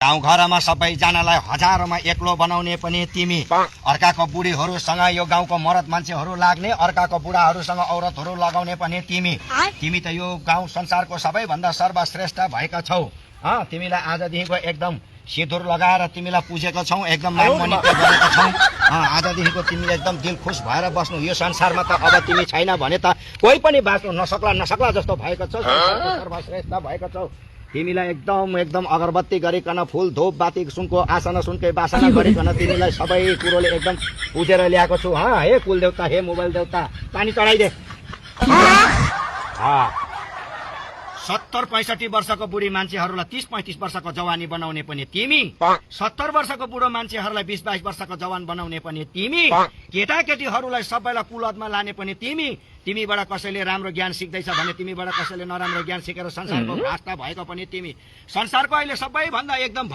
गाउँघरमा सबैजनालाई हजारमा एक्लो बनाउने पनि तिमी, अर्काको बुढीहरूसँग यो गाउँको मरद मान्छेहरू लाग्ने, अर्काको बुढाहरूसँग औरतहरू लगाउने पनि तिमी। तिमी त यो गाउँ संसारको सबैभन्दा सर्वश्रेष्ठ भएका छौ। तिमीलाई आजदेखिको एकदम सिन्दुर लगाएर तिमीलाई पुजेको छौ, एकदम नामनित्य गरेका छौ। आजदेखिको तिमी एकदम दिल खुश भएर बस्नु। यो संसारमा त अब तिमी छैन भने त कोही पनि बाँच्नु नसक्ला जस्तो भएको छ। सर्वश्रेष्ठ भएको छौ। तिमीलाई एकदम अगरबत्ती गरिकन फुल धूप बाती सुनको आसना सुनकै बासना गरिकन तिमीलाई सबै कुरोले एकदम पुजेर ल्याएको छु। हे कुल देउता, हे मोबाइल देउता, पानी चढाइदे। 70-65 वर्षको बुढी मान्छेहरूलाई 30-35 वर्षको जवानी बनाउने पनि तिमी। 70 वर्षको बुढो मान्छेहरूलाई 20-22 वर्षको जवान बनाउने पनि तिमी। केटाकेटीहरूलाई सबैलाई कुलतमा लाने पनि तिमी। तिमीबाट कसैले राम्रो ज्ञान सिक्दैछ भने तिमीबाट कसैले नराम्रो ज्ञान सिकेर संसारको भ्रष्ट भएको पनि तिमी। संसारको अहिले सबैभन्दा एकदम